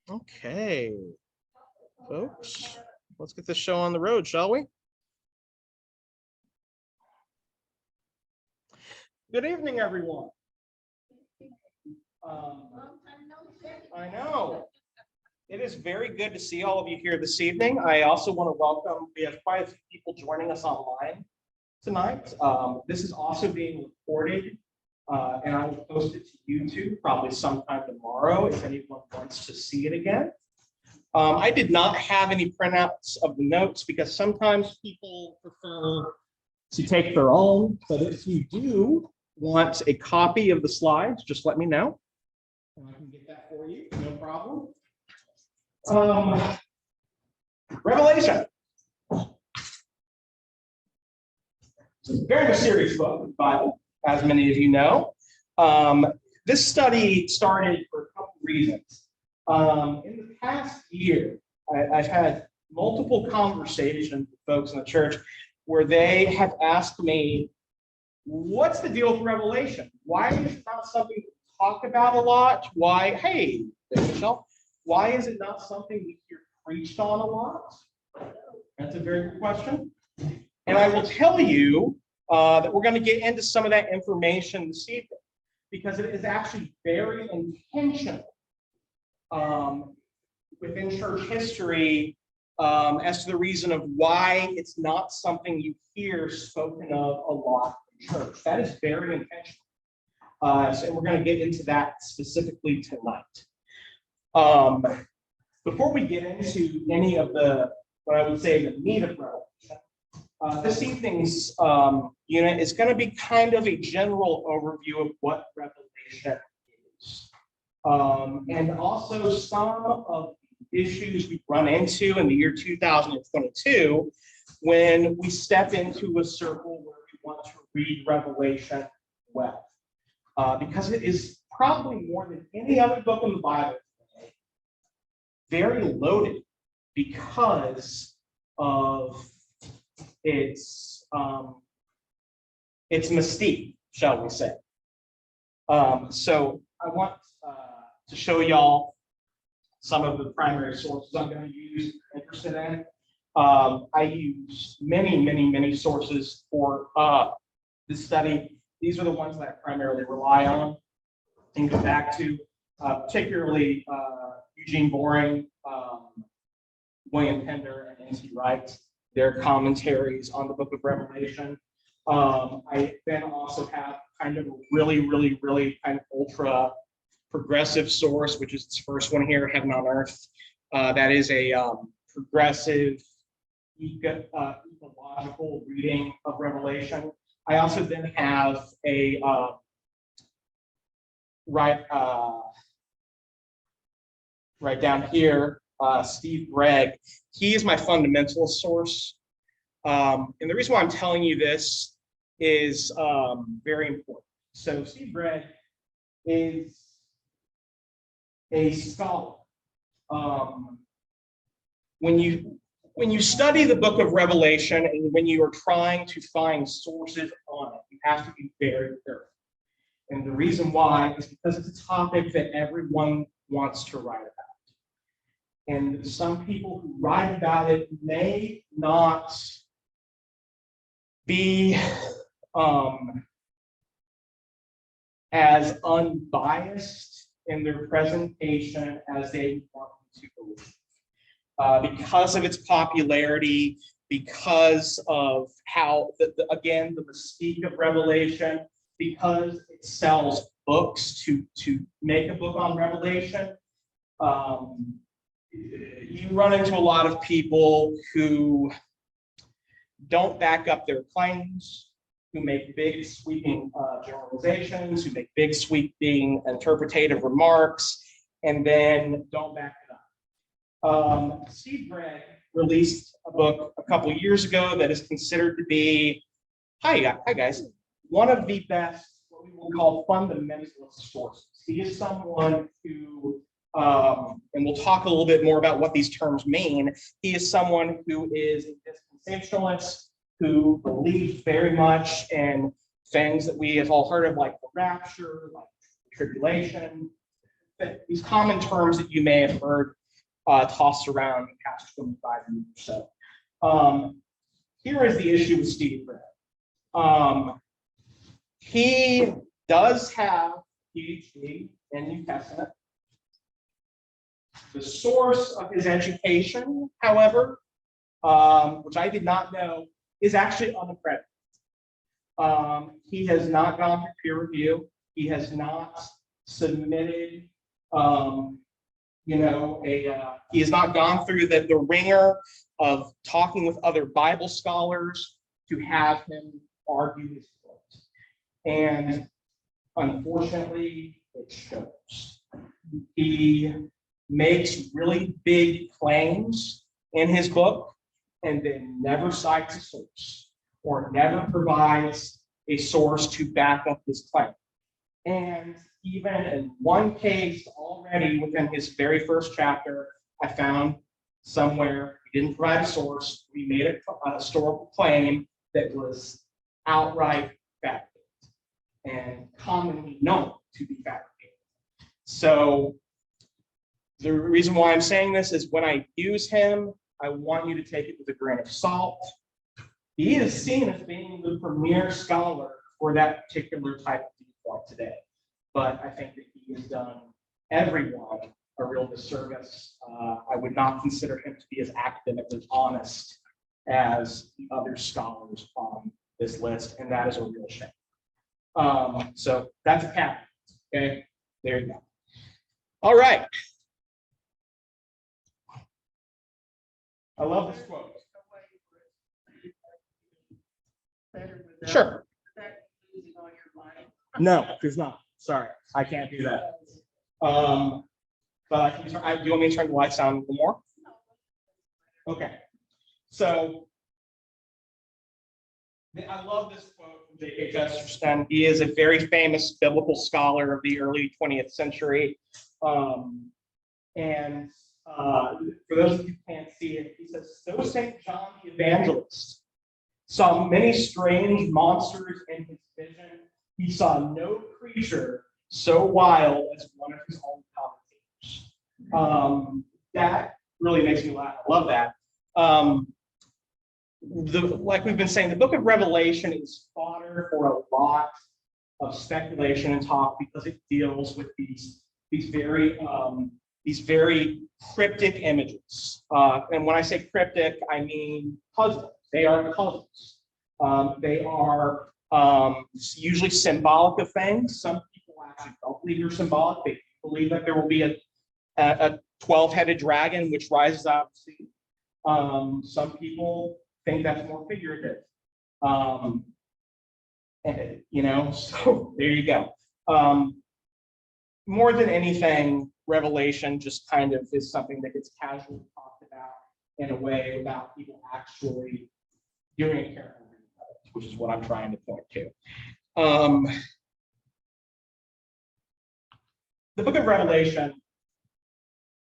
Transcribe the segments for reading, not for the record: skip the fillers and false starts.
Okay, folks, let's get this show on the road, shall we? Good evening, everyone. I know. It is very good to see all of you here this evening. I also want to welcome, we have quite a few people joining us online tonight. This is also being recorded, and I will post it to YouTube probably sometime tomorrow if anyone wants to see it again. I did not have any printouts of the notes because sometimes people prefer to take their own, but if you do want a copy of the slides, just let me know. I can get that for you, no problem. Revelation. It's a very serious book of the Bible, as many of you know. This study started for a couple reasons. In the past year, I've had multiple conversations with folks in the church where they have asked me, what's the deal with Revelation? Why is it not something we talk about a lot? Why, hey, Michelle, why is it not something we hear preached on a lot? That's a very good question. And I will tell you that we're going to get into some of that information this evening because it is actually very intentional within church history as to the reason of why it's not something you hear spoken of a lot in church. That is very intentional. So we're going to get into that specifically tonight. Before we get into any of the, what I would say, the meat of Revelation, this evening's unit is going to be kind of a general overview of what Revelation is. And also some of the issues we run into in the year 2022 when we step into a circle where we want to read Revelation well. Because it is probably more than any other book in the Bible today, very loaded because of its mystique, shall we say. So I want to show y'all some of the primary sources I'm going to use, interested in. I use many sources for this study. These are the ones that I primarily rely on and go back to, particularly Eugene Boring, William Pender, and N.T. Wright, their commentaries on the book of Revelation. I then also have kind of a really kind of ultra progressive source, which is this first one here, Heaven on Earth. That is a progressive ecological reading of Revelation. I also then have a right down here, Steve Gregg. He is my fundamentalist source. And the reason why I'm telling you this is very important. So Steve Gregg is a scholar. When you study the book of Revelation and when you are trying to find sources on it, you have to be very careful. And the reason why is because it's a topic that everyone wants to write about. And some people who write about it may not be as unbiased in their presentation as they want to believe. Because of its popularity, because of how, again, the mystique of Revelation, because it sells books to make a book on Revelation, you run into a lot of people who don't back up their claims, who make big sweeping generalizations, who make big sweeping interpretative remarks, and then don't back it up. Steve Gregg released a book a couple years ago that is considered to be, hi guys, one of the best, what we will call fundamentalist sources. He is someone who, and we'll talk a little bit more about what these terms mean. He is someone who is a dispensationalist, who believes very much in things that we have all heard of, like the rapture, like tribulation, these common terms that you may have heard tossed around in the past 25 years or so. Here is the issue with Steve Graham. He does have a PhD in New Testament. The source of his education, however, which I did not know, is actually unaccredited. He has not gone through peer review. He has not submitted, he has not gone through the ringer of talking with other Bible scholars to have him argue his point. And unfortunately, it shows. He makes really big claims in his book and then never cites a source or never provides a source to back up his claim. And even in one case already within his very first chapter, I found somewhere he didn't provide a source. We made a historical claim that was outright fabricated and commonly known to be fabricated. So the reason why I'm saying this is when I use him, I want you to take it with a grain of salt. He is seen as being the premier scholar for that particular type of viewpoint today. But I think that he has done everyone a real disservice. I would not consider him to be as academically honest as the other scholars on this list, and that is a real shame. So that's a caveat. Okay, there you go. All right. I love this quote. Sure. No, there's not. Sorry, I can't do that. But I can, do you want me to turn the lights down a little more? Okay. So I love this quote from J.K. Chesterton. He is a very famous biblical scholar of the early 20th century. And for those of you who can't see it, he says, "So St. John the Evangelist saw many strange monsters in his vision. He saw no creature so wild as one of his own commentators." That really makes me laugh. I love that. Like we've been saying, the book of Revelation is fodder for a lot of speculation and talk because it deals with these very cryptic images. And when I say cryptic, I mean puzzles. They are puzzles. They are usually symbolic of things. Some people actually don't believe they're symbolic. They believe that there will be a 12-headed dragon which rises out of the sea. Some people think that's more figurative. And, so there you go. More than anything, Revelation just kind of is something that gets casually talked about in a way without people actually doing a careful reading of it, which is what I'm trying to point to. The book of Revelation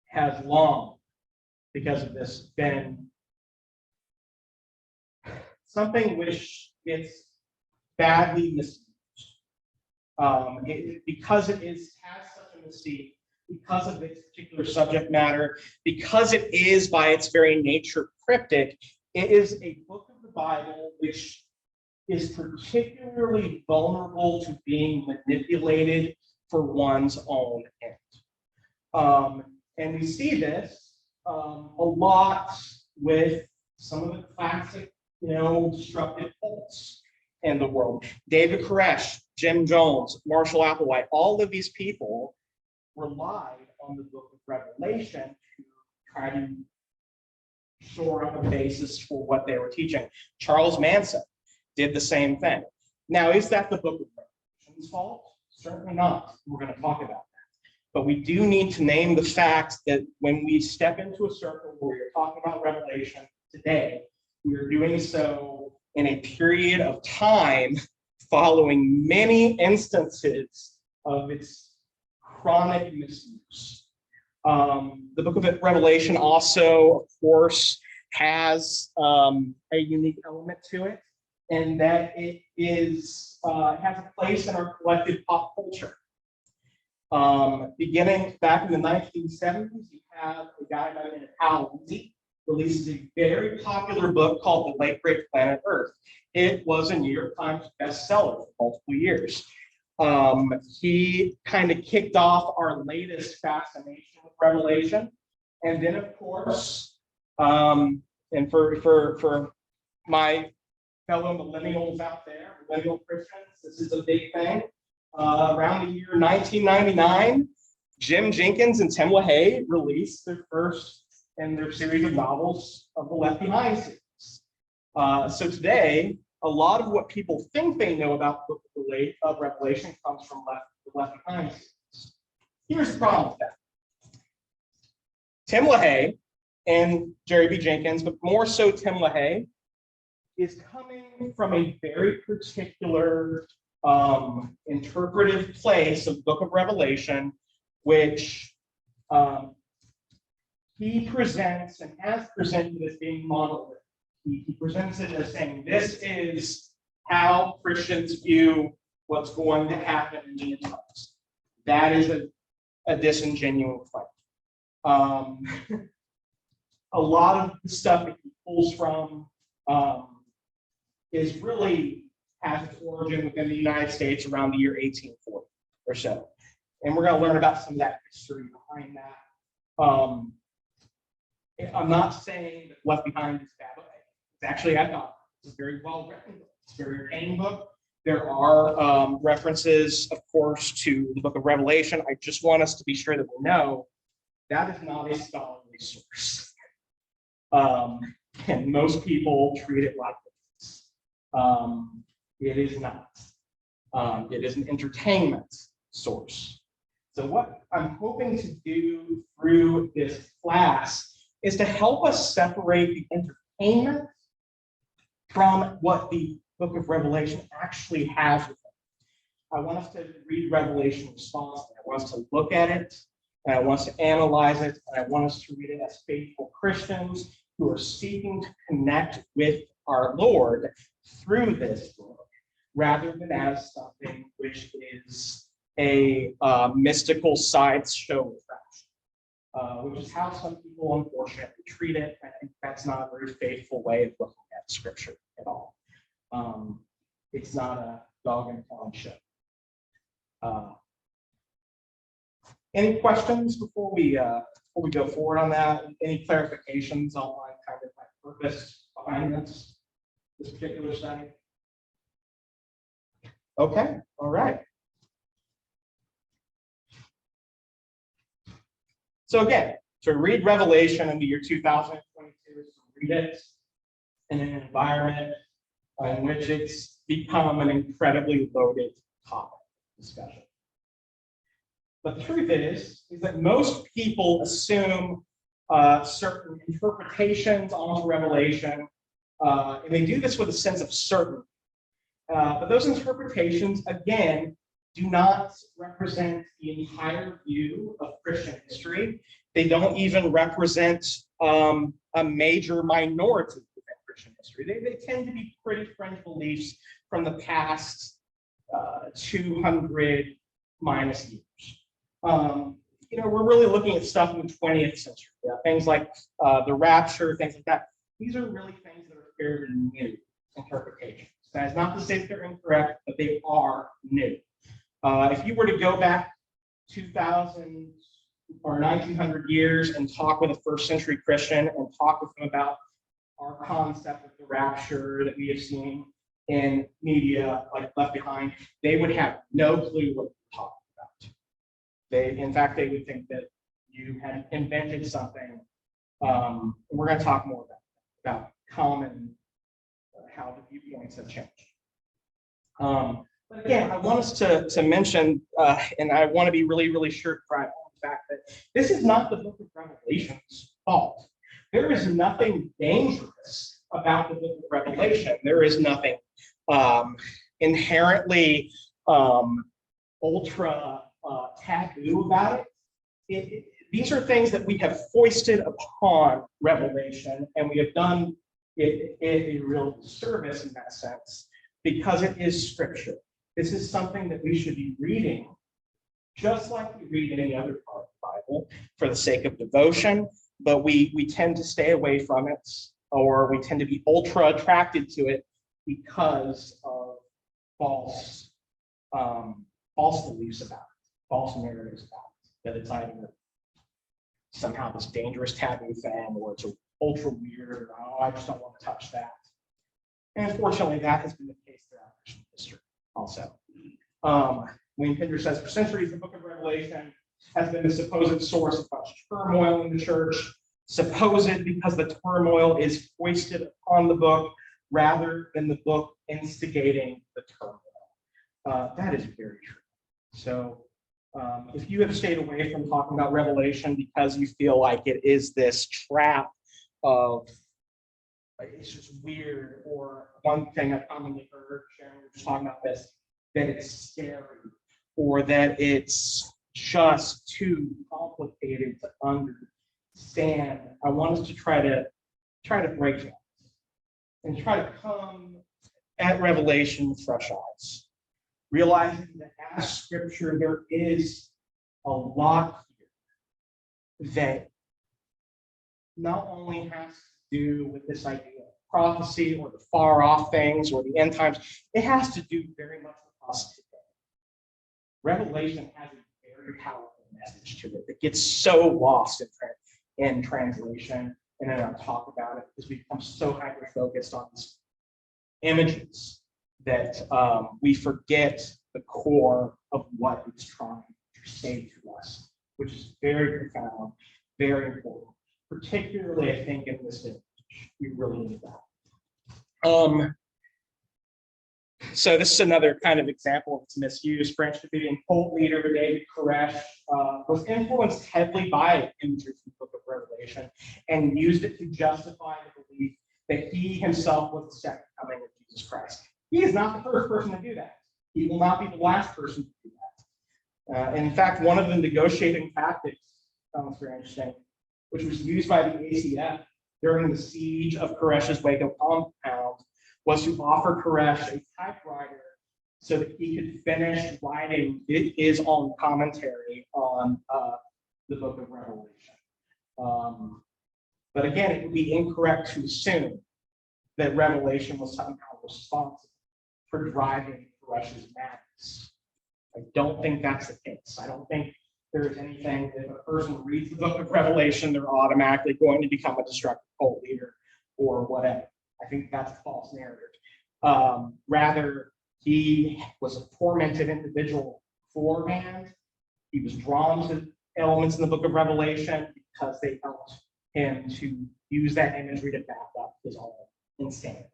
has long, because of this, been something which gets badly misused. Because it has such a mystique, because of its particular subject matter, because it is by its very nature cryptic, it is a book of the Bible which is particularly vulnerable to being manipulated for one's own end. And we see this a lot with some of the classic, destructive cults in the world. David Koresh, Jim Jones, Marshall Applewhite, all of these people relied on the book of Revelation to try to shore up a basis for what they were teaching. Charles Manson did the same thing. Now, is that the book of Revelation's fault? Certainly not. We're going to talk about that. But we do need to name the fact that when we step into a circle where we're talking about Revelation today, we are doing so in a period of time following many instances of its chronic misuse. The book of Revelation also, of course, has a unique element to it, and that it has a place in our collective pop culture. Beginning back in the 1970s, you have a guy by the name of Hal Lindsey releases a very popular book called The Late Great Planet Earth. It was a New York Times bestseller for multiple years. He kind of kicked off our latest fascination with Revelation. And then, of course, and for my fellow millennials out there, millennial Christians, this is a big thing. Around the year 1999, Jim Jenkins and Tim LaHaye released their first in their series of novels of the Left Behind series. So today, a lot of what people think they know about the book of Revelation comes from the Left Behind series. Here's the problem with that. Tim LaHaye and Jerry B. Jenkins, but more so Tim LaHaye, is coming from a very particular interpretive place of the book of Revelation, which he presents and has presented as being monolithic. He presents it as saying, this is how Christians view what's going to happen in the end times. That is a disingenuous claim. A lot of the stuff that he pulls from is really has its origin within the United States around the year 1840 or so. And we're going to learn about some of that history behind that. I'm not saying that Left Behind is bad. It's actually, I thought, it's a very well written book. It's a very entertaining book. There are references, of course, to the book of Revelation. I just want us to be sure that we know that is not a scholarly source. And most people treat it like this. It is not. It is an entertainment source. So what I'm hoping to do through this class is to help us separate the entertainment from what the book of Revelation actually has with it. I want us to read Revelation responsibly. I want us to look at it, and I want us to analyze it, and I want us to read it as faithful Christians who are seeking to connect with our Lord through this book, rather than as something which is a mystical sideshow attraction, which is how some people unfortunately treat it. I think that's not a very faithful way of looking at Scripture at all. It's not a dog and pony show. Any questions before we go forward on that? Any clarifications on kind of my purpose behind this particular study? Okay, all right. So again, to read Revelation in the year 2022 is to read it in an environment in which it's become an incredibly loaded topic discussion. But the truth is that most people assume certain interpretations onto Revelation, and they do this with a sense of certainty. But those interpretations, again, do not represent the entire view of Christian history. They don't even represent a major minority within Christian history. They tend to be pretty fringe beliefs from the past 200 minus years. We're really looking at stuff in the 20th century. Things like the rapture, things like that. These are really things that are fairly new interpretations. That is not to say that they're incorrect, but they are new. If you were to go back 2,000 or 1,900 years and talk with a first century Christian and talk with them about our concept of the rapture that we have seen in media like Left Behind, they would have no clue what you're talking about. In fact, they would think that you had invented something. We're going to talk more about common how the viewpoints have changed. But again, I want us to mention, and I want to be really, really sure on the fact that this is not the book of Revelation's fault. There is nothing dangerous about the book of Revelation. There is nothing inherently ultra taboo about it. These are things that we have foisted upon Revelation, and we have done it a real disservice in that sense, because it is Scripture. This is something that we should be reading just like we read any other part of the Bible for the sake of devotion, but we tend to stay away from it, or we tend to be ultra attracted to it because of false beliefs about it, false narratives about it, that it's either somehow this dangerous taboo thing, or it's ultra weird, or oh, I just don't want to touch that. And unfortunately, that has been the case throughout Christian history also. Wayne Pinder says, for centuries, the book of Revelation has been the supposed source of much turmoil in the church, supposed because the turmoil is foisted upon the book rather than the book instigating the turmoil. That is very true. So if you have stayed away from talking about Revelation because you feel like it is this trap of it's just weird, or one thing I commonly heard, Sharon, we were just talking about this, that it's scary, or that it's just too complicated to understand, I want us to try to break that and try to come at Revelation with fresh eyes, realizing that as Scripture there is a lot here that not only has to do with this idea of prophecy or the far off things or the end times, it has to do very much with us today. Revelation has a very powerful message to it that gets so lost in translation and in our talk about it because we become so hyper-focused on these images that we forget the core of what it's trying to say to us, which is very profound, very important. Particularly, I think, in this age, we really need that. So this is another kind of example of its misuse. French Davidian cult leader David Koresh was influenced heavily by imagery from the book of Revelation and used it to justify the belief that he himself was the second coming of Jesus Christ. He is not the first person to do that. He will not be the last person to do that. And in fact, one of the negotiating tactics, sounds very interesting, which was used by the ACF during the siege of Koresh's Waco compound, was to offer Koresh a typewriter so that he could finish writing his own commentary on the book of Revelation. But again, it would be incorrect to assume that Revelation was somehow responsible for driving Koresh's madness. I don't think that's the case. I don't think there's anything that if a person reads the book of Revelation, they're automatically going to become a destructive cult leader or whatever. I think that's a false narrative. Rather, he was a tormented individual beforehand. He was drawn to elements in the book of Revelation because they helped him to use that imagery to back up his own insanity.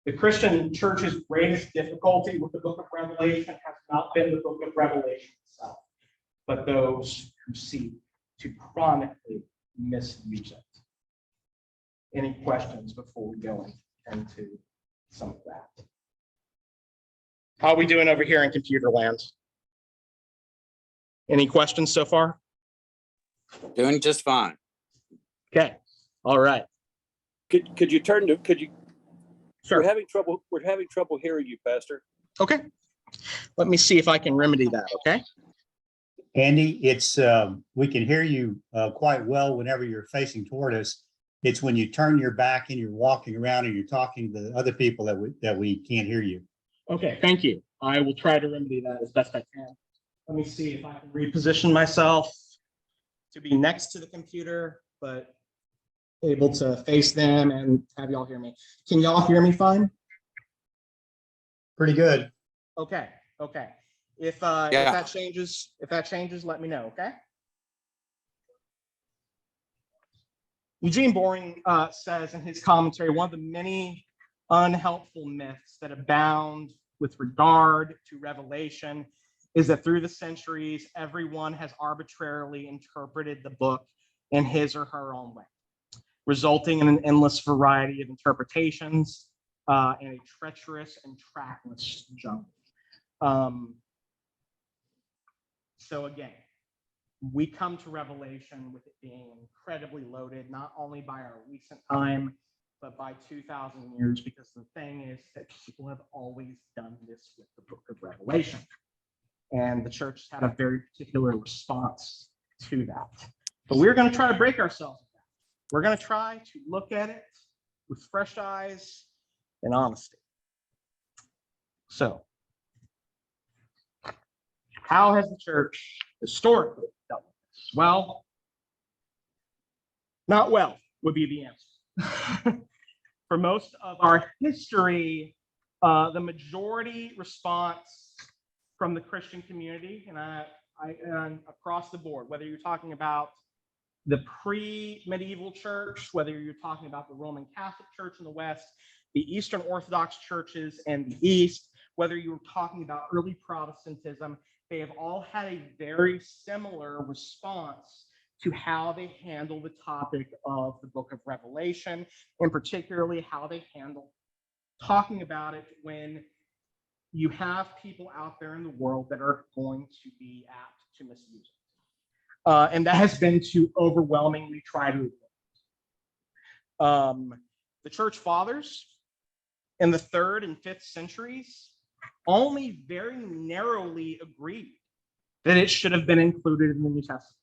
The Christian church's greatest difficulty with the book of Revelation has not been the book of Revelation itself, but those who seek to chronically misuse it. Any questions before we go into some of that? How are we doing over here in computer land? Any questions so far? Doing just fine. Okay. All right. Could you turn to, Sure. We're having trouble hearing you, Pastor. Okay. Let me see if I can remedy that, okay? Andy, it's we can hear you quite well whenever you're facing toward us. It's when you turn your back and you're walking around and you're talking to other people that we can't hear you. Okay, thank you. I will try to remedy that as best I can. Let me see if I can reposition myself to be next to the computer, but able to face them and have y'all hear me. Can y'all hear me fine? Pretty good. Okay, okay. If that changes, let me know, okay? Eugene Boring says in his commentary, one of the many unhelpful myths that abound with regard to Revelation is that through the centuries, everyone has arbitrarily interpreted the book in his or her own way, resulting in an endless variety of interpretations and a treacherous and trackless jungle. So again, we come to Revelation with it being incredibly loaded, not only by our recent time, but by 2,000 years, because the thing is that people have always done this with the book of Revelation. And the church had a very particular response to that. But we're going to try to break ourselves of that. We're going to try to look at it with fresh eyes and honesty. So, how has the church historically dealt with this? Well, not well would be the answer. For most of our history, the majority response from the Christian community, and across the board, whether you're talking about the pre-medieval church, whether you're talking about the Roman Catholic Church in the West, the Eastern Orthodox churches in the East, whether you're talking about early Protestantism, they have all had a very similar response to how they handle the topic of the book of Revelation, and particularly how they handle talking about it when you have people out there in the world that are going to be apt to misuse it. And that has been to overwhelmingly try to avoid. The church fathers in the 3rd and 5th centuries only very narrowly agreed that it should have been included in the New Testament.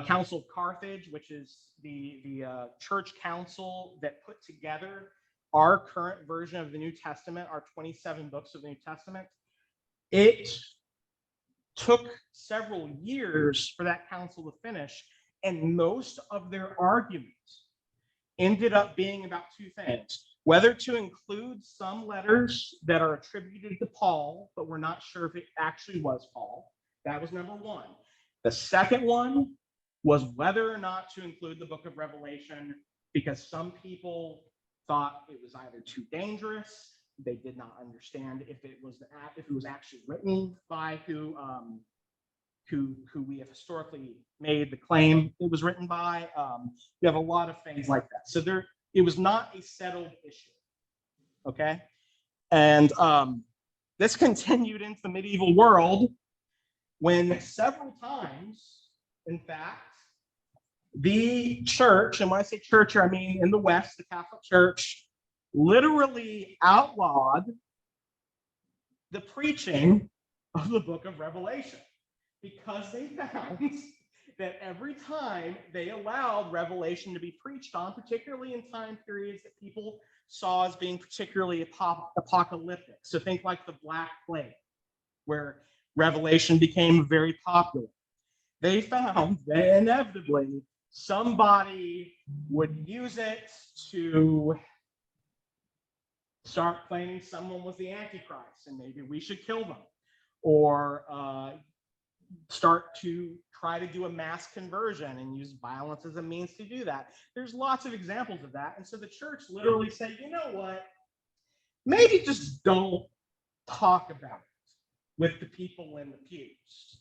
Council of Carthage, which is the church council that put together our current version of the New Testament, our 27 books of the New Testament, it took several years for that council to finish, and most of their arguments ended up being about two things: whether to include some letters that are attributed to Paul, but we're not sure if it actually was Paul. That was number one. The second one was whether or not to include the book of Revelation, because some people thought it was either too dangerous, they did not understand if it was actually written by who we have historically made the claim it was written by. You have a lot of things like that. So it was not a settled issue. Okay, and this continued into the medieval world when several times, in fact, the church, and when I say church here, I mean in the West, the Catholic Church literally outlawed the preaching of the book of Revelation, because they found that every time they allowed Revelation to be preached on, particularly in time periods that people saw as being particularly apocalyptic. So think like the Black Plague, where Revelation became very popular. They found that inevitably somebody would use it to start claiming someone was the Antichrist and maybe we should kill them, or start to try to do a mass conversion and use violence as a means to do that. There's lots of examples of that. And so the church literally said, you know what, maybe just don't talk about it with the people in the pews.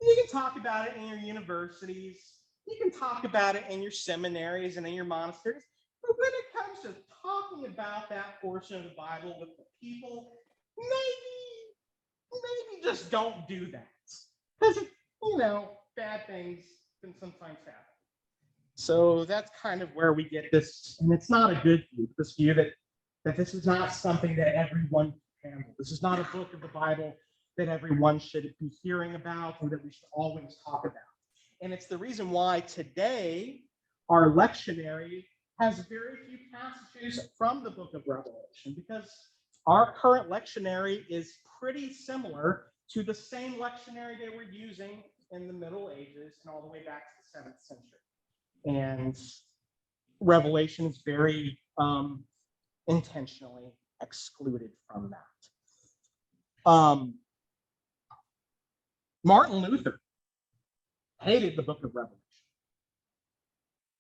You can talk about it in your universities, you can talk about it in your seminaries and in your monasteries, but when it comes to talking about that portion of the Bible with the people, maybe just don't do that. Because, bad things can sometimes happen. So that's kind of where we get this, and it's not a good view, this view that this is not something that everyone can handle. This is not a book of the Bible that everyone should be hearing about or that we should always talk about. And it's the reason why today our lectionary has very few passages from the book of Revelation, because our current lectionary is pretty similar to the same lectionary they were using in the Middle Ages and all the way back to the 7th century. And Revelation is very intentionally excluded from that. Martin Luther hated the book of Revelation,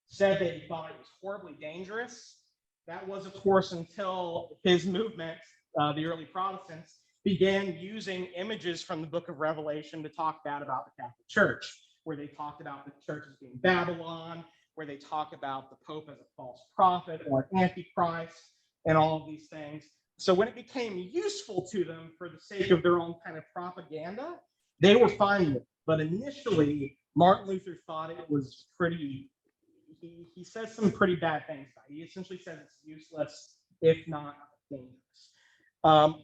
said that he thought it was horribly dangerous. That was, of course, until his movement, the early Protestants, began using images from the book of Revelation to talk bad about the Catholic Church, where they talked about the church as being Babylon, where they talk about the Pope as a false prophet or an antichrist, and all of these things. So when it became useful to them for the sake of their own kind of propaganda, they were fine with it. But initially, Martin Luther thought it was pretty, he says some pretty bad things about it. He essentially says it's useless, if not dangerous.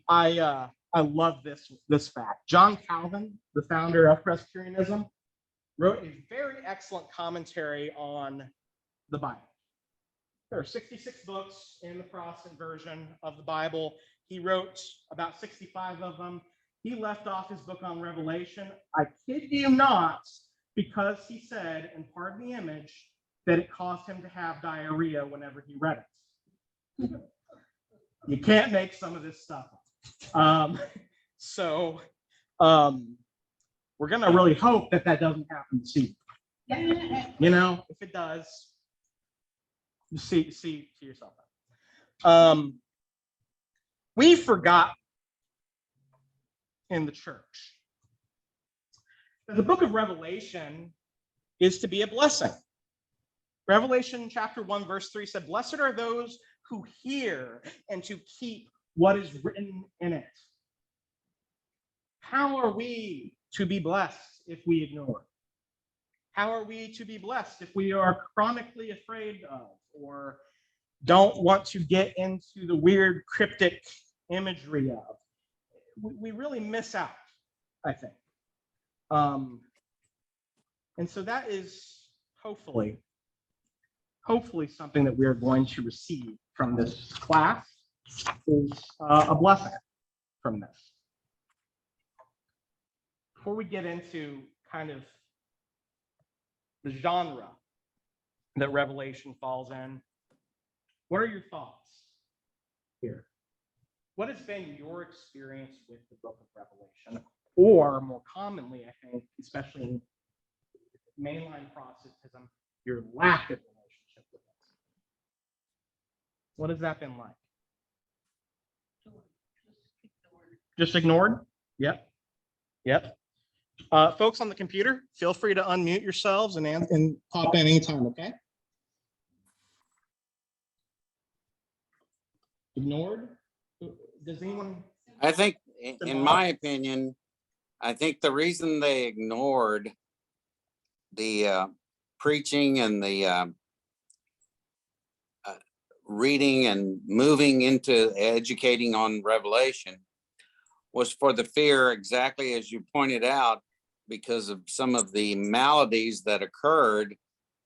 I I love this fact. John Calvin, the founder of Presbyterianism, wrote a very excellent commentary on the Bible. There are 66 books in the Protestant version of the Bible. He wrote about 65 of them. He left off his book on Revelation, I kid you not, because he said, and pardon the image, that it caused him to have diarrhea whenever he read it. You can't make some of this stuff up. We're going to really hope that doesn't happen this evening. You know, if it does, you see to yourself. We forgot in the church that the book of Revelation is to be a blessing. Revelation chapter 1, verse 3 said, "Blessed are those who hear and to keep what is written in it." How are we to be blessed if we ignore? How are we to be blessed if we are chronically afraid of or don't want to get into the weird cryptic imagery of? We really miss out, I think. And so that is hopefully something that we are going to receive from this class is a blessing from this. Before we get into kind of the genre that Revelation falls in, what are your thoughts here? What has been your experience with the book of Revelation? Or more commonly, I think, especially in mainline Protestantism, your lack of relationship with it. What has that been like? Just ignored? Yep. Folks on the computer, feel free to unmute yourselves and pop in anytime, okay? Ignored? Does anyone? I think, in my opinion, I think the reason they ignored the preaching and the reading and moving into educating on Revelation was for the fear, exactly as you pointed out, because of some of the maladies that occurred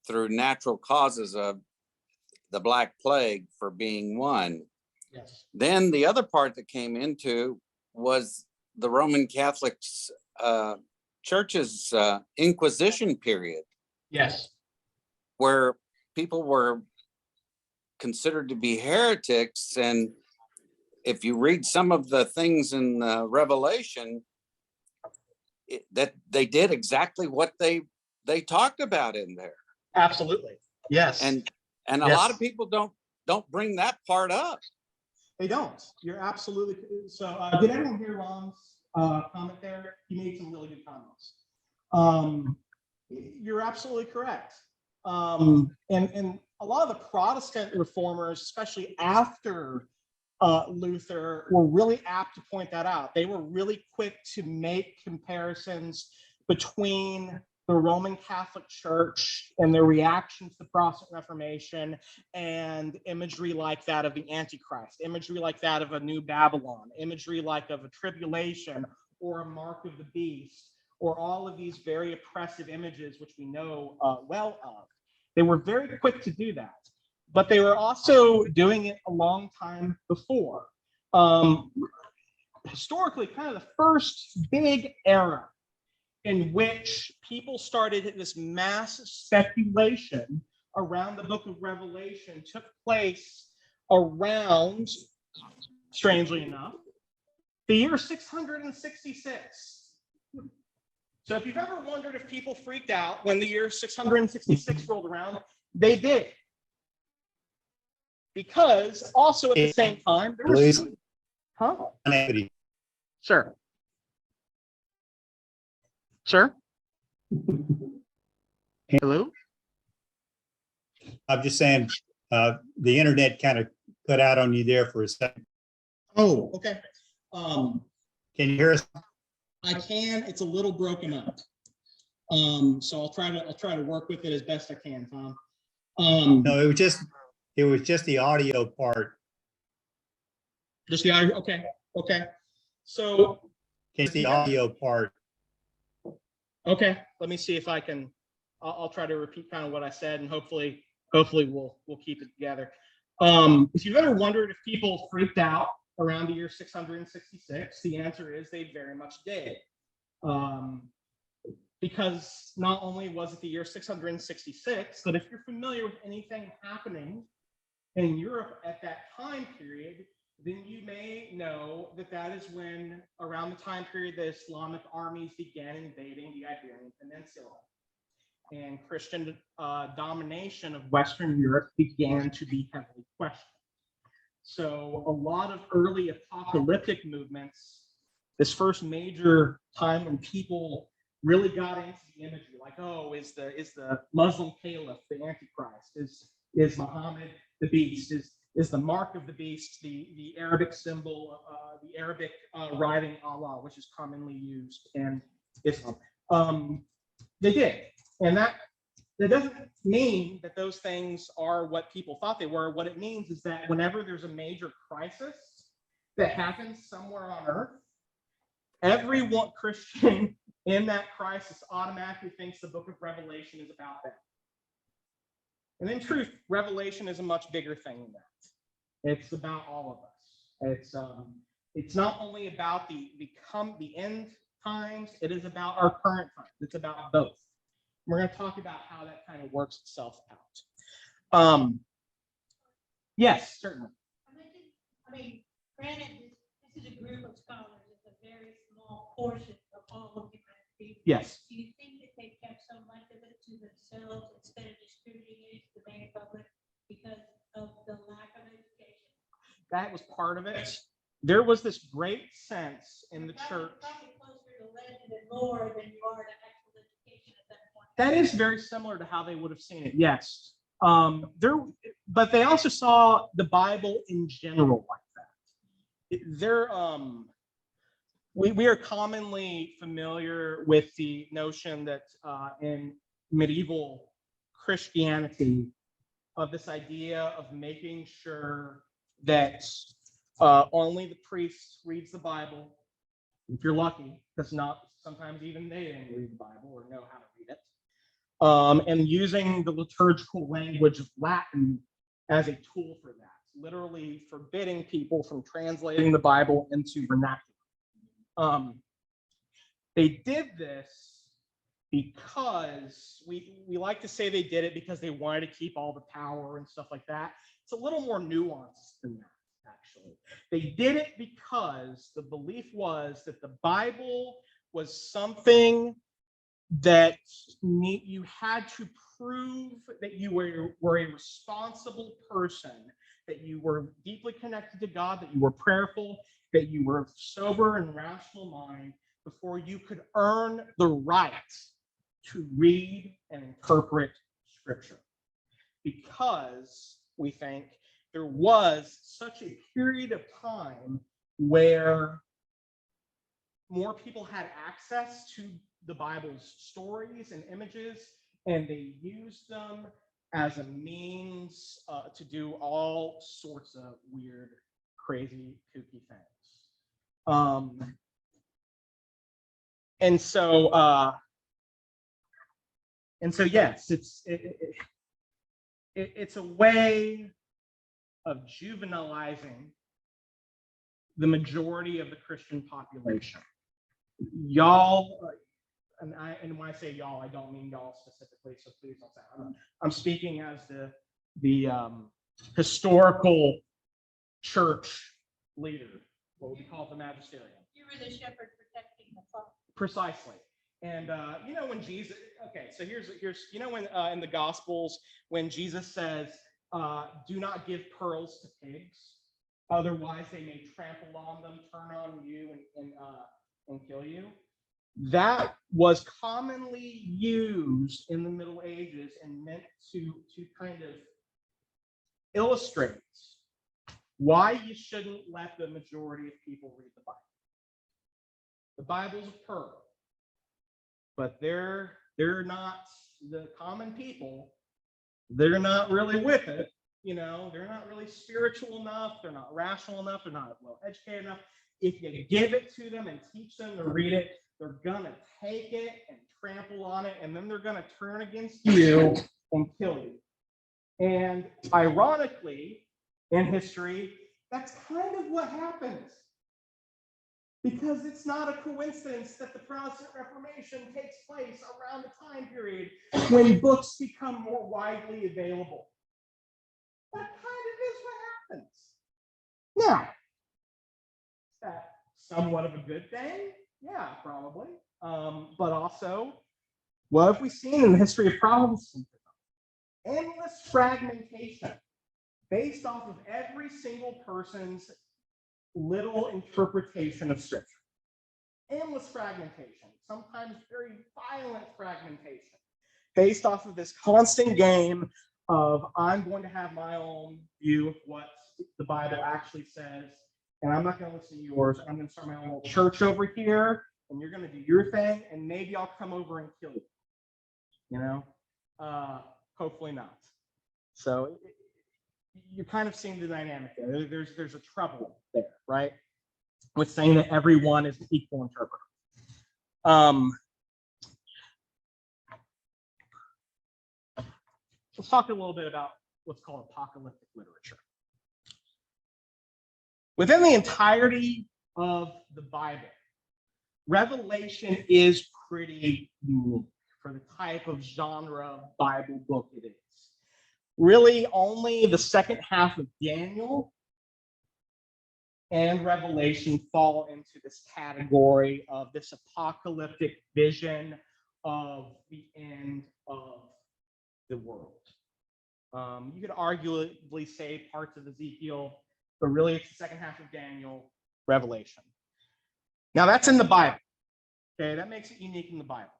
through natural causes of the Black Plague for being one. Yes. Then the other part that came into was the Roman Catholic Church's Inquisition period. Yes. Where people were considered to be heretics. And if you read some of the things in Revelation, that they did exactly what they talked about in there. Absolutely. Yes. And a lot of people don't bring that part up. They don't. You're absolutely. So did everyone hear Ron's comment there? He made some really good comments. You're absolutely correct. And a lot of the Protestant reformers, especially after Luther, were really apt to point that out. They were really quick to make comparisons between the Roman Catholic Church and their reaction to the Protestant Reformation and imagery like that of the Antichrist, imagery like that of a new Babylon, imagery like of a tribulation or a mark of the beast, or all of these very oppressive images, which we know well of. They were very quick to do that, but they were also doing it a long time before. Historically, kind of the first big era in which people started this mass speculation around the book of Revelation took place around, strangely enough, the year 666. So if you've ever wondered if people freaked out when the year 666 rolled around, they did. Because also at the same time, there was... Huh? Sure. Sir? Hello? I'm just saying, the internet kind of cut out on you there for a second. Oh, okay. Can you hear us? I can. It's a little broken up. So I'll try to work with it as best I can, Tom. No, it was just the audio part. Just the audio. Okay. So, It's the audio part. okay, let me see if I can, I'll try to repeat kind of what I said, and hopefully we'll keep it together. If you've ever wondered if people freaked out around the year 666, the answer is they very much did. Because not only was it the year 666, but if you're familiar with anything happening in Europe at that time period, then you may know that that is when, around the time period, the Islamic armies began invading the Iberian Peninsula. And Christian domination of Western Europe began to be heavily questioned. So a lot of early apocalyptic movements, this first major time when people really got into the imagery, like, oh, is the Muslim caliph the Antichrist? Is Muhammad the beast? Is the mark of the beast the Arabic symbol, the Arabic writing Allah, which is commonly used in Islam? They did, and that doesn't mean that those things are what people thought they were. What it means is that whenever there's a major crisis that happens somewhere on earth, every one Christian in that crisis automatically thinks the book of Revelation is about them. And in truth, Revelation is a much bigger thing than that. It's about all of us. It's not only about the end times, it is about our current times. It's about both. We're going to talk about how that kind of works itself out. Yes, certainly. I mean, granted, this is a group of scholars. It's a very small portion of all of humanity. Yes. Do you think that they kept so much of it to themselves instead of distributing it to the main public because of the lack of education? That was part of it. There was this great sense in the church. Probably closer to legend and lore than you are to actual education at that point. That is very similar to how they would have seen it. Yes. But they also saw the Bible in general like that. We are commonly familiar with the notion that in medieval Christianity of this idea of making sure that only the priest reads the Bible, if you're lucky, because not sometimes even they didn't read the Bible or know how to read it, and using the liturgical language of Latin as a tool for that, literally forbidding people from translating the Bible into vernacular. They did this because we like to say they did it because they wanted to keep all the power and stuff like that. It's a little more nuanced than that, actually. They did it because the belief was that the Bible was something that you had to prove that you were a responsible person, that you were deeply connected to God, that you were prayerful, that you were sober and rational mind before you could earn the right to read and interpret Scripture. Because we think there was such a period of time where more people had access to the Bible's stories and images, and they used them as a means to do all sorts of weird, crazy, kooky things. And so yes, it's a way of juvenilizing the majority of the Christian population. Y'all, and when I say y'all, I don't mean y'all specifically, so please don't say I'm speaking as the historical church leader, what would be called the magisterium. You were the shepherd protecting the flock. Precisely. And when Jesus, okay, so here's when in the Gospels, when Jesus says, do not give pearls to pigs, otherwise they may trample on them, turn on you, and kill you. That was commonly used in the Middle Ages and meant to kind of illustrate why you shouldn't let the majority of people read the Bible. The Bible's a pearl, but they're not the common people. They're not really with it. They're not really spiritual enough. They're not rational enough. They're not well educated enough. if you give it to them and teach them to read it, they're gonna take it and trample on it, and then they're gonna turn against you and kill you. And ironically, in history, that's kind of what happens. Because it's not a coincidence that the Protestant Reformation takes place around the time period when books become more widely available. That kind of is what happens. Now, is that somewhat of a good thing? Yeah, probably. But also, what have we seen in the history of Protestantism? Endless fragmentation based off of every single person's little interpretation of Scripture. Endless fragmentation, sometimes very violent fragmentation, based off of this constant game of I'm going to have my own view of what the Bible actually says, and I'm not going to listen to yours. I'm going to start my own little church over here, and you're going to do your thing, and maybe I'll come over and kill you. You know, hopefully not. So you're kind of seeing the dynamic there. There's a trouble there, right? With saying that everyone is an equal interpreter. Let's talk a little bit about what's called apocalyptic literature. Within the entirety of the Bible, Revelation is pretty unique for the type of genre Bible book it is. Really, only the second half of Daniel and Revelation fall into this category of this apocalyptic vision of the end of the world. You could arguably say parts of Ezekiel, but really it's the second half of Daniel, Revelation. Now that's in the Bible. Okay, that makes it unique in the Bible.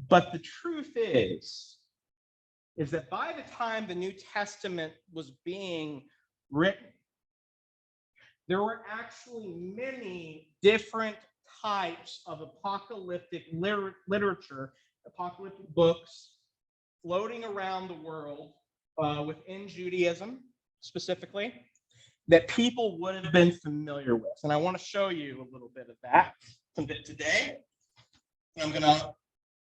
But the truth is that by the time the New Testament was being written, there were actually many different types of apocalyptic literature, apocalyptic books floating around the world within Judaism specifically that people would have been familiar with. And I want to show you a little bit of that today. I'm going to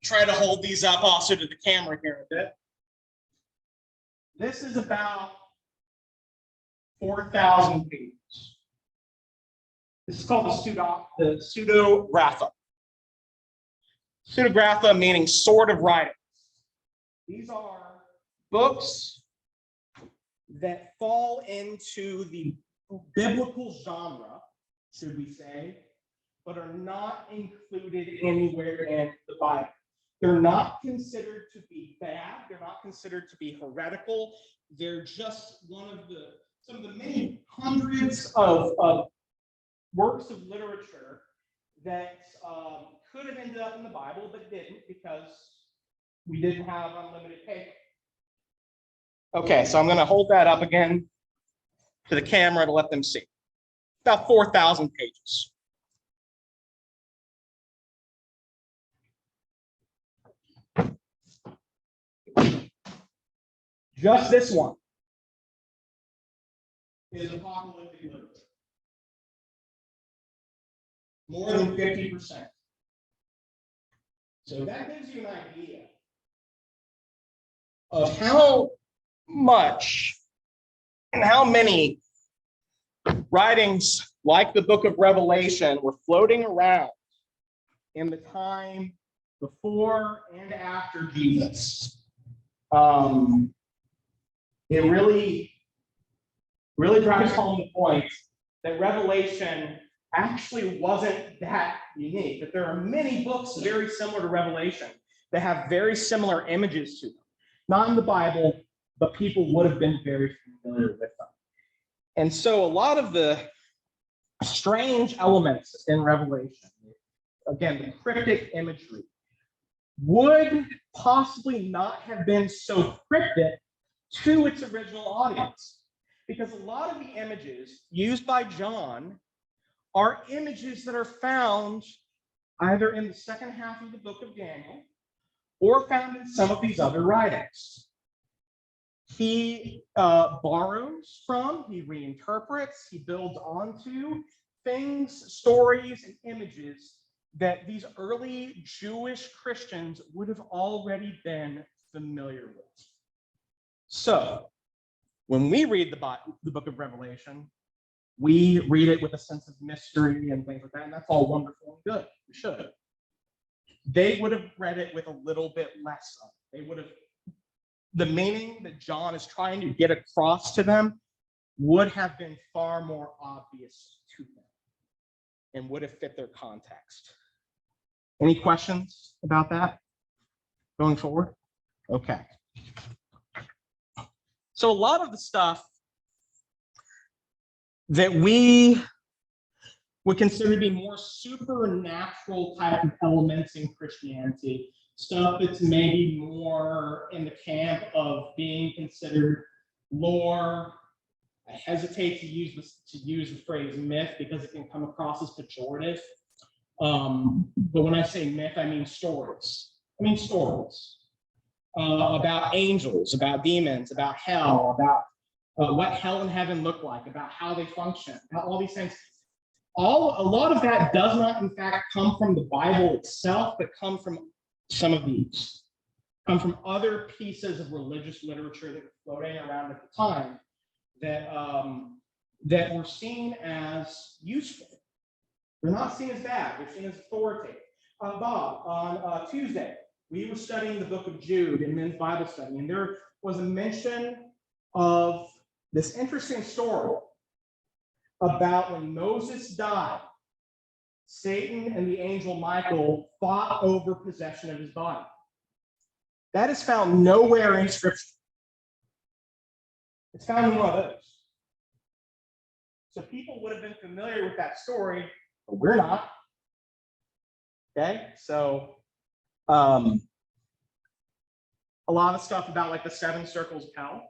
try to hold these up also to the camera here a bit. This is about 4,000 pages. This is called the pseudographa. Pseudographa meaning sort of writings. These are books that fall into the biblical genre, should we say, but are not included anywhere in the Bible. They're not considered to be bad. They're not considered to be heretical. They're just some of the many hundreds of works of literature that could have ended up in the Bible, but didn't because we didn't have unlimited paper. Okay, so I'm going to hold that up again to the camera to let them see. About 4,000 pages. Just this one is apocalyptic literature. More than 50%. So that gives you an idea of how much and how many writings like the book of Revelation were floating around in the time before and after Jesus. It really drives home the point that Revelation actually wasn't that unique, that there are many books very similar to Revelation that have very similar images to them. Not in the Bible, but people would have been very familiar with them. And so a lot of the strange elements in Revelation, again, the cryptic imagery, would possibly not have been so cryptic to its original audience. Because a lot of the images used by John are images that are found either in the second half of the book of Daniel or found in some of these other writings. he borrows from, he reinterprets, he builds onto things, stories, and images that these early Jewish Christians would have already been familiar with. So when we read the book of Revelation, we read it with a sense of mystery and things like that, and that's all wonderful and good. We should. They would have read it with a little bit less of it. They would have, the meaning that John is trying to get across to them would have been far more obvious to them and would have fit their context. Any questions about that going forward? Okay. So a lot of the stuff that we would consider to be more supernatural type of elements in Christianity, stuff that's maybe more in the camp of being considered lore. I hesitate to use the phrase myth because it can come across as pejorative. But when I say myth, I mean stories. About angels, about demons, about hell, about what hell and heaven look like, about how they function, about all these things. A lot of that does not, in fact, come from the Bible itself, but come from some of these, come from other pieces of religious literature that were floating around at the time that were seen as useful. They're not seen as bad. They're seen as authoritative. Bob, on Tuesday, we were studying the book of Jude in men's Bible study, and there was a mention of this interesting story about when Moses died, Satan and the angel Michael fought over possession of his body. That is found nowhere in Scripture. It's found in one of those. So people would have been familiar with that story, but we're not. Okay, so a lot of stuff about like the 7 circles of hell,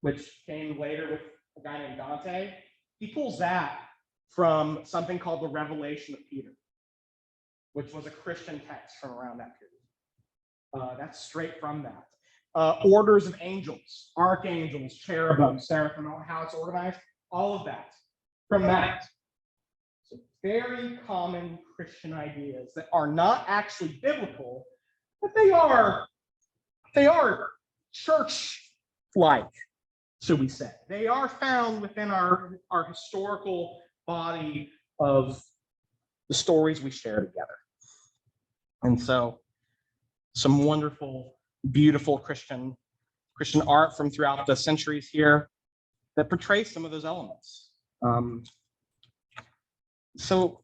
which came later with a guy named Dante, he pulls that from something called the Revelation of Peter, which was a Christian text from around that period. That's straight from that. Orders of angels, archangels, cherubim, seraphim, how it's organized, all of that from that. So very common Christian ideas that are not actually biblical, but they are church-like, so we say. They are found within our historical body of the stories we share together. And so some wonderful, beautiful Christian art from throughout the centuries here that portrays some of those elements. So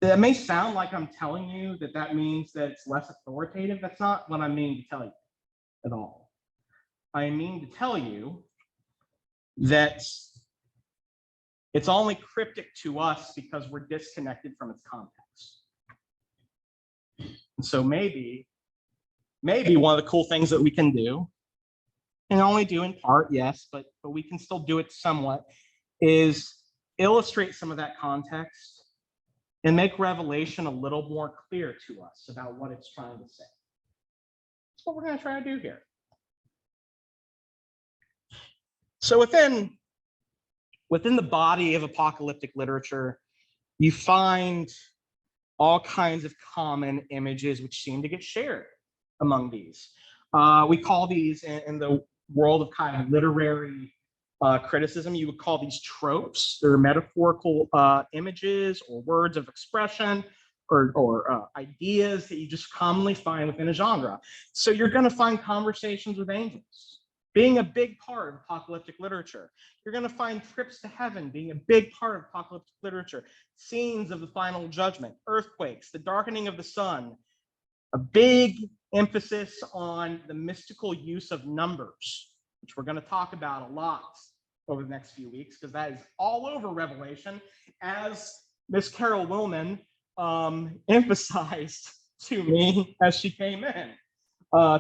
that may sound like I'm telling you that means that it's less authoritative. That's not what I mean to tell you at all. I mean to tell you that it's only cryptic to us because we're disconnected from its context. And so maybe one of the cool things that we can do, and only do in part, yes, but we can still do it somewhat, is illustrate some of that context and make Revelation a little more clear to us about what it's trying to say. That's what we're going to try to do here. So within the body of apocalyptic literature, you find all kinds of common images which seem to get shared among these. We call these, in the world of kind of literary criticism, you would call these tropes. They're metaphorical images or words of expression or ideas that you just commonly find within a genre. So you're going to find conversations with angels being a big part of apocalyptic literature. You're going to find trips to heaven being a big part of apocalyptic literature, scenes of the final judgment, earthquakes, the darkening of the sun, a big emphasis on the mystical use of numbers, which we're going to talk about a lot over the next few weeks, because that is all over Revelation, as Miss Carol Willman emphasized to me as she came in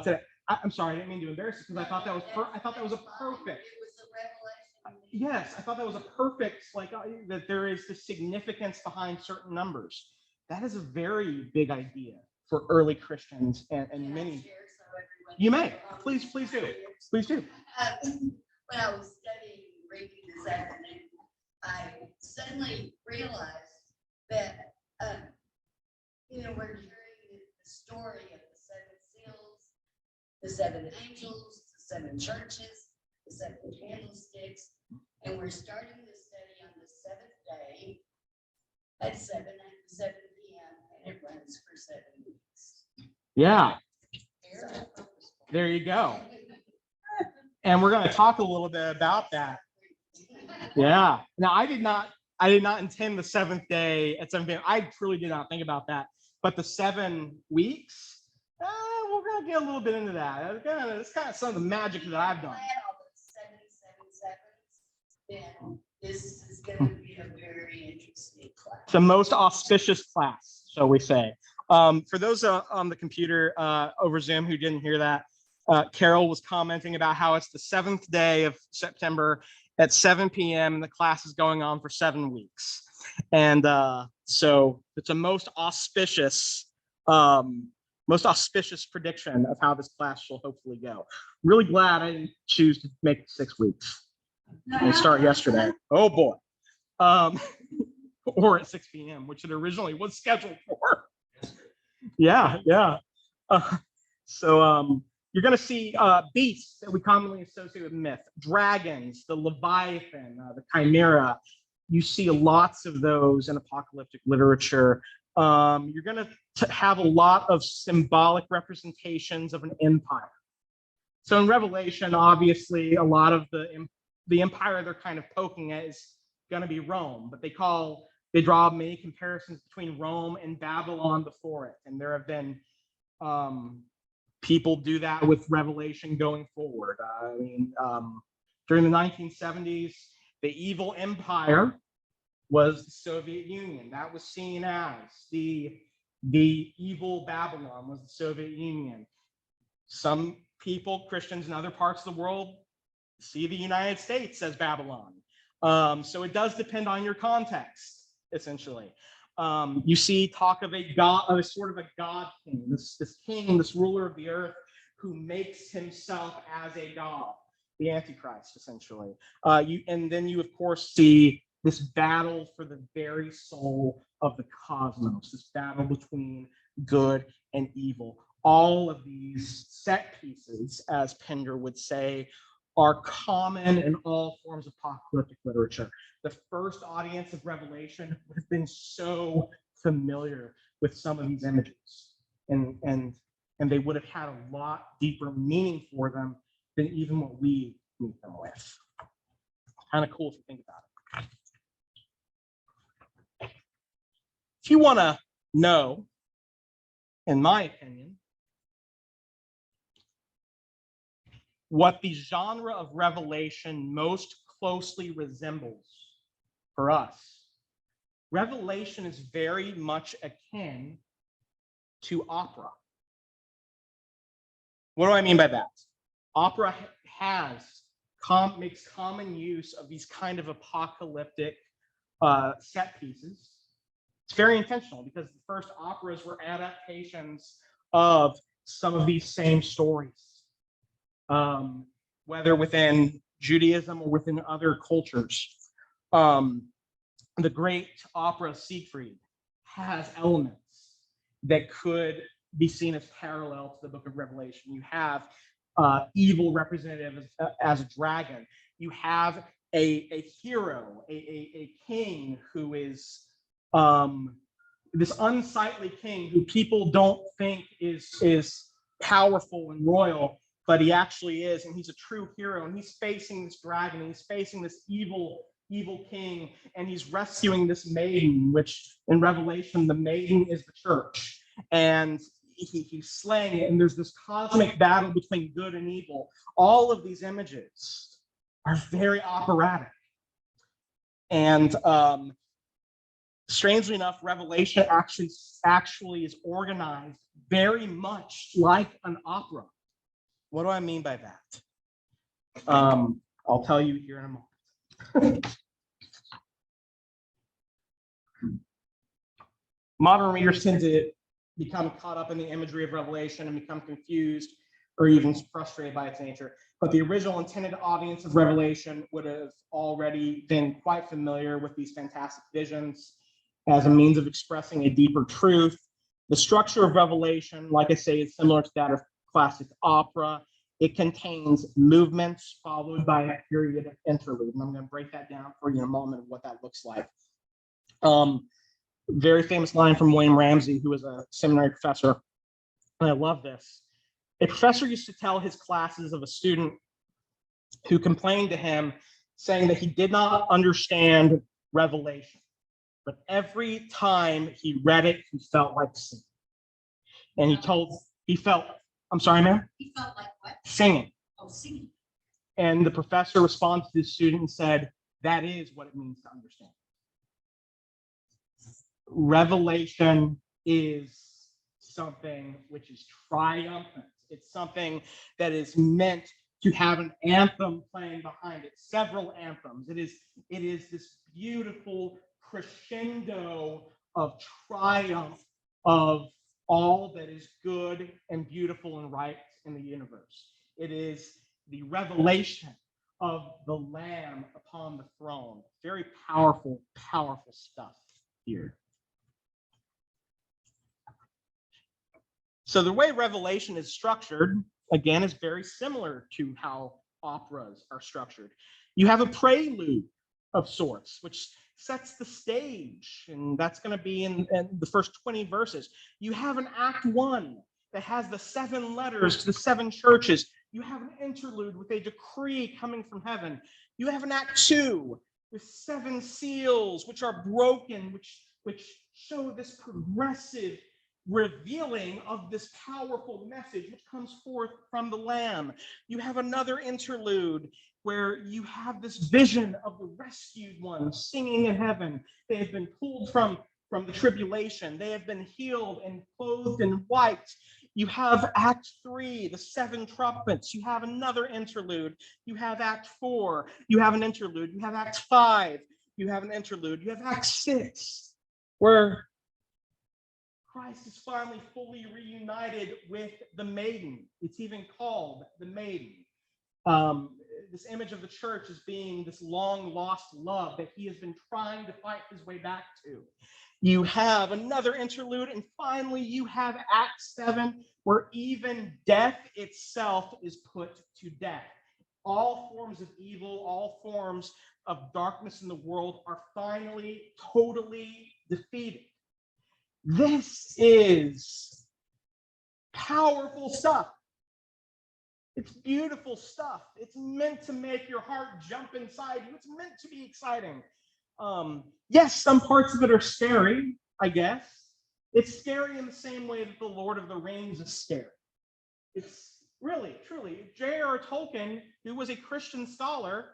today. I'm sorry, I didn't mean to embarrass you, because I thought that was a perfect. Yes, I thought that was a perfect, that there is the significance behind certain numbers. That is a very big idea for early Christians and many. You may. Please do. Please do. When I was studying Reiki this afternoon, I suddenly realized that, we're hearing the story of the seven seals, the seven angels, the seven churches, the seven candlesticks, and we're starting the study on the seventh day at 7 p.m. and it runs for 7 weeks. Yeah, Very purposeful. there you go. And we're going to talk a little bit about that. Yeah. Now, I did not intend the seventh day at 7 p.m. I truly did not think about that. But the 7 weeks, we're going to get a little bit into that. It's kind of some of the magic that I've done. All those 7 7 7s, then this is going to be a very interesting class. It's the most auspicious class, shall we say. For those on the computer over Zoom who didn't hear that, Carol was commenting about how it's the 7th day of September at 7 p.m. and the class is going on for 7 weeks. And so it's a most auspicious prediction of how this class shall hopefully go. Really glad I didn't choose to make it 6 weeks and start yesterday. Oh boy. Or at 6 p.m., which it originally was scheduled for. Yeah. So you're going to see beasts that we commonly associate with myth, dragons, the Leviathan, the Chimera. You see lots of those in apocalyptic literature. You're going to have a lot of symbolic representations of an empire. So in Revelation, obviously, a lot of the empire they're kind of poking at is going to be Rome, but they draw many comparisons between Rome and Babylon before it. And there have been people do that with Revelation going forward. During the 1970s, the evil empire was the Soviet Union. That was seen as the evil Babylon was the Soviet Union. Some people, Christians in other parts of the world, see the United States as Babylon. So it does depend on your context, essentially. You see talk of a god, of a sort of a god king, this king, this ruler of the earth who makes himself as a god, the Antichrist, essentially. And then you, of course, see this battle for the very soul of the cosmos, this battle between good and evil. All of these set pieces, as Pender would say, are common in all forms of apocalyptic literature. The first audience of Revelation would have been so familiar with some of these images, and they would have had a lot deeper meaning for them than even what we meet them with. Kind of cool if you think about it. If you want to know, in my opinion, what the genre of Revelation most closely resembles for us, Revelation is very much akin to opera. What do I mean by that? Opera makes common use of these kind of apocalyptic set pieces. It's very intentional because the first operas were adaptations of some of these same stories, whether within Judaism or within other cultures. The great opera Siegfried has elements that could be seen as parallel to the book of Revelation. You have evil represented as a dragon. You have a hero, a king who is this unsightly king who people don't think is powerful and royal, but he actually is, and he's a true hero, and he's facing this dragon, and he's facing this evil king, and he's rescuing this maiden, which in Revelation, the maiden is the church, and he's slaying it, and there's this cosmic battle between good and evil. All of these images are very operatic. And strangely enough, Revelation actually is organized very much like an opera. What do I mean by that? I'll tell you here in a moment. Modern readers tend to become caught up in the imagery of Revelation and become confused or even frustrated by its nature. But the original intended audience of Revelation would have already been quite familiar with these fantastic visions as a means of expressing a deeper truth. The structure of Revelation, like I say, is similar to that of classic opera. It contains movements followed by a period of interlude. And I'm going to break that down for you in a moment of what that looks like. Very famous line from William Ramsey, who was a seminary professor. And I love this. A professor used to tell his classes of a student who complained to him, saying that he did not understand Revelation. But every time he read it, he felt like singing. And I'm sorry, ma'am? He felt like what? Singing. Oh, singing. And the professor responded to the student and said, that is what it means to understand. Revelation is something which is triumphant. It's something that is meant to have an anthem playing behind it, several anthems. It is this beautiful crescendo of triumph of all that is good and beautiful and right in the universe. It is the revelation of the Lamb upon the throne. Very powerful, powerful stuff here. So the way Revelation is structured, again, is very similar to how operas are structured. You have a prelude of sorts, which sets the stage, and that's going to be in the first 20 verses. You have an Act 1 that has the 7 letters to the 7 churches. You have an interlude with a decree coming from heaven. You have an Act 2 with 7 seals, which are broken, which show this progressive revealing of this powerful message which comes forth from the Lamb. You have another interlude where you have this vision of the rescued ones singing in heaven. They have been pulled from the tribulation. They have been healed and clothed in white. You have Act 3, the 7 trumpets. You have another interlude. You have Act 4. You have an interlude. You have Act 5. You have an interlude. You have Act 6, where Christ is finally fully reunited with the maiden. It's even called the maiden. This image of the church as being this long lost love that he has been trying to fight his way back to. You have another interlude, and finally you have Act 7, where even death itself is put to death. All forms of evil, all forms of darkness in the world are finally totally defeated. This is powerful stuff. It's beautiful stuff. It's meant to make your heart jump inside you. It's meant to be exciting. Yes, some parts of it are scary, I guess. It's scary in the same way that the Lord of the Rings is scary. It's really, truly, J.R.R. Tolkien, who was a Christian scholar,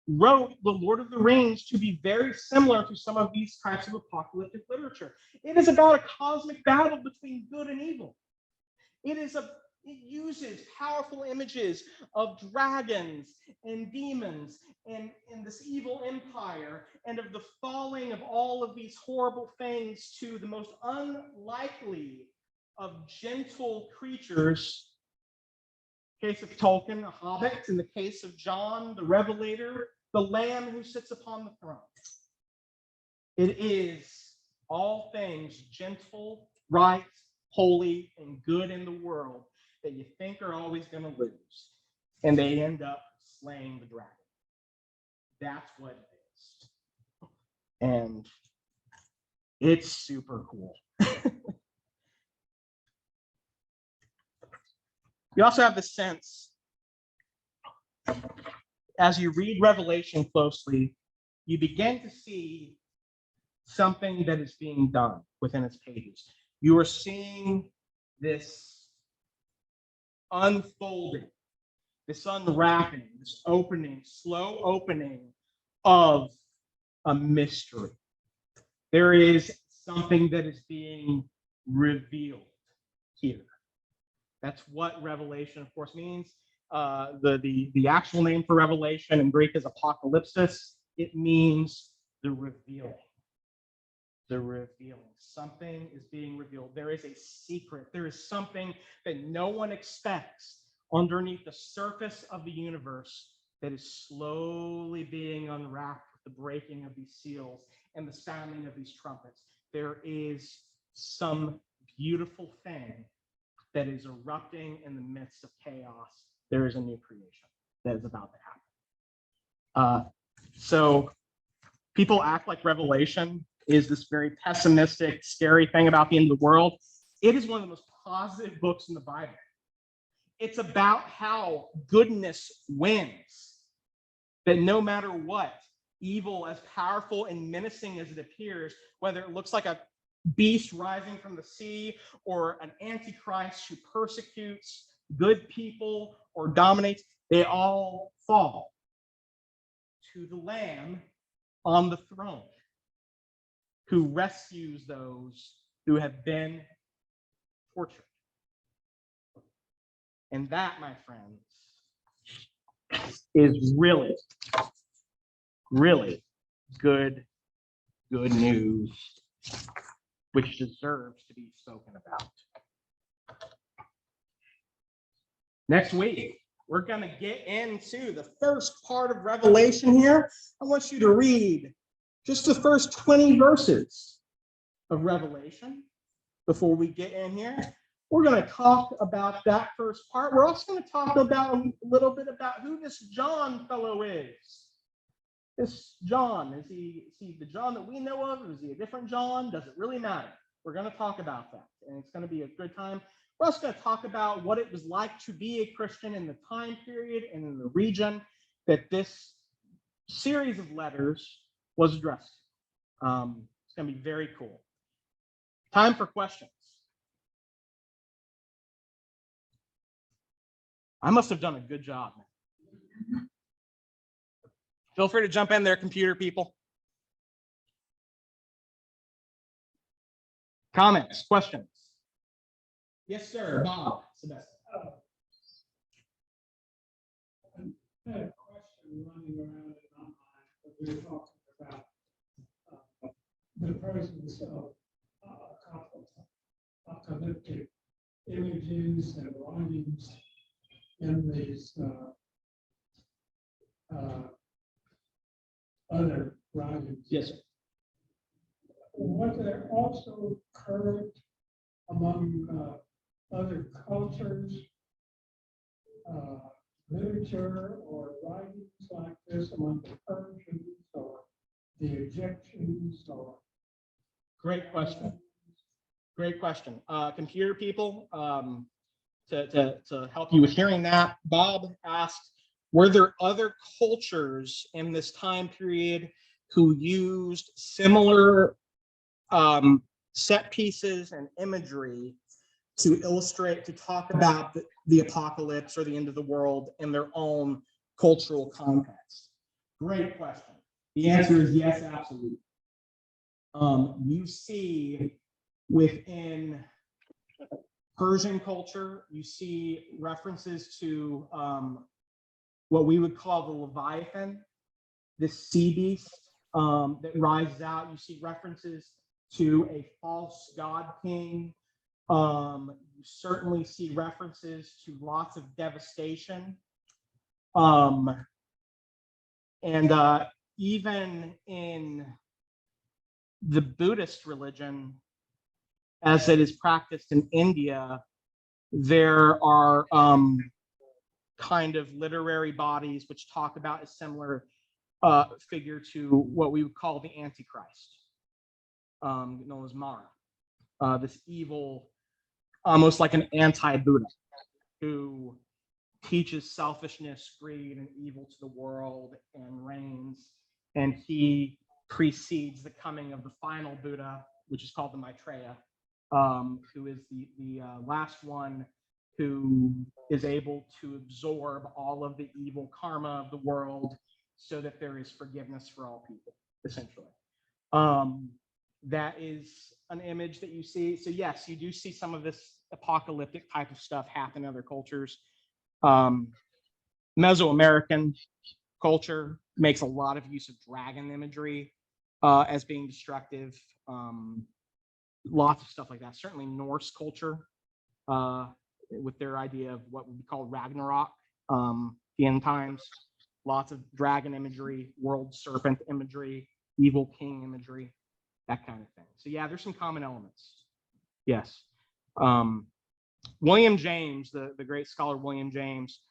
wrote the Lord of the Rings to be very similar to some of these types of apocalyptic literature. It is about a cosmic battle between good and evil. It uses powerful images of dragons and demons and this evil empire, and of the falling of all of these horrible things to the most unlikely of gentle creatures. In the case of Tolkien, a hobbit. In the case of John, the Revelator, the Lamb who sits upon the throne. It is all things gentle, right, holy, and good in the world that you think are always going to lose. And they end up slaying the dragon. That's what it is. And it's super cool. You also have the sense, as you read Revelation closely, you begin to see something that is being done within its pages. You are seeing this unfolding, this unwrapping, this opening, slow opening of a mystery. There is something that is being revealed here. That's what Revelation, of course, means. The actual name for Revelation in Greek is apocalypsis. It means the revealing. The revealing. Something is being revealed. There is a secret. There is something that no one expects underneath the surface of the universe that is slowly being unwrapped with the breaking of these seals and the sounding of these trumpets. There is some beautiful thing that is erupting in the midst of chaos. There is a new creation that is about to happen. So people act like Revelation is this very pessimistic, scary thing about the end of the world. It is one of the most positive books in the Bible. It's about how goodness wins, that no matter what, evil, as powerful and menacing as it appears, whether it looks like a beast rising from the sea or an antichrist who persecutes good people or dominates, they all fall to the Lamb on the throne, who rescues those who have been tortured. And that, my friends, is really, really good news, which deserves to be spoken about. Next week, we're going to get into the first part of Revelation here. I want you to read just the first 20 verses of Revelation before we get in here. We're going to talk about that first part. We're also going to talk about a little bit about who this John fellow is. This John, is he the John that we know of? Or is he a different John? Does it really matter? We're going to talk about that, and it's going to be a good time. We're also going to talk about what it was like to be a Christian in the time period and in the region that this series of letters was addressed. It's going to be very cool. Time for questions. I must have done a good job, man. Feel free to jump in there, computer people. Comments, questions? Yes, sir. Bob, Sebastian. I had a question running around in my mind, but we were talking about the presence of apocalyptic images and writings in these other writings. Yes, sir. Was there also current among other cultures, literature or writings like this among the Persians or the Egyptians or? Great question. Great question. Computer people, to help you with hearing that, Bob asked, were there other cultures in this time period who used similar set pieces and imagery to illustrate, to talk about the apocalypse or the end of the world in their own cultural context? Great question. The answer is yes, absolutely. You see within Persian culture, you see references to what we would call the Leviathan, this sea beast that rises out. You see references to a false god king. You certainly see references to lots of devastation. And even in the Buddhist religion, as it is practiced in India, there are kind of literary bodies which talk about a similar figure to what we would call the Antichrist, known as Mara, this evil, almost like an anti-Buddha, who teaches selfishness, greed, and evil to the world and reigns. And he precedes the coming of the final Buddha, which is called the Maitreya, who is the last one who is able to absorb all of the evil karma of the world so that there is forgiveness for all people, essentially. That is an image that you see. So yes, you do see some of this apocalyptic type of stuff happen in other cultures. Mesoamerican culture makes a lot of use of dragon imagery as being destructive. Lots of stuff like that. Certainly Norse culture with their idea of what would be called Ragnarok, the end times. Lots of dragon imagery, world serpent imagery, evil king imagery, that kind of thing. So yeah, there's some common elements. Yes. William James, the great scholar William James,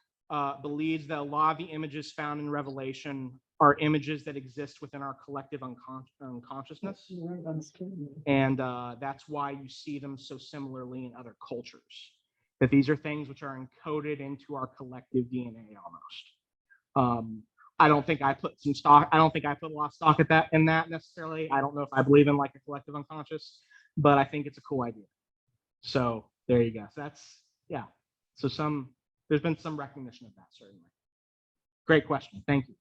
believes that a lot of the images found in Revelation are images that exist within our collective unconsciousness. And that's why you see them so similarly in other cultures. That these are things which are encoded into our collective DNA almost. I don't think I put some stock. I don't think I put a lot of stock at that in that necessarily. I don't know if I believe in like a collective unconscious, but I think it's a cool idea. So there you go. So that's, yeah. So there's been some recognition of that, certainly. Great question. Thank you.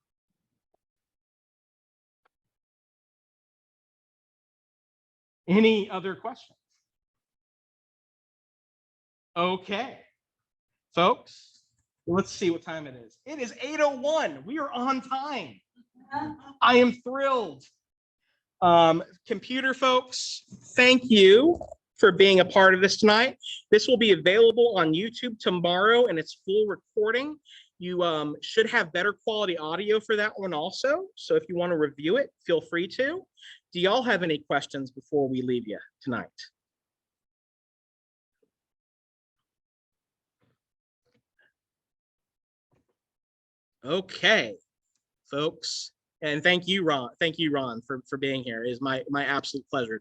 Any other questions? Okay, folks, let's see what time it is. It is 8:01. We are on time. I am thrilled. Computer folks, thank you for being a part of this tonight. This will be available on YouTube tomorrow in its full recording. You should have better quality audio for that one also. So if you want to review it, feel free to. Do y'all have any questions before we leave you tonight? Okay, folks. And thank you, Ron. Thank you, Ron, for being here. It is my absolute pleasure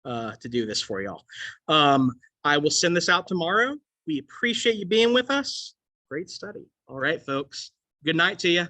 to do this for y'all. I will send this out tomorrow. We appreciate you being with us. Great study. All right, folks. Good night to you.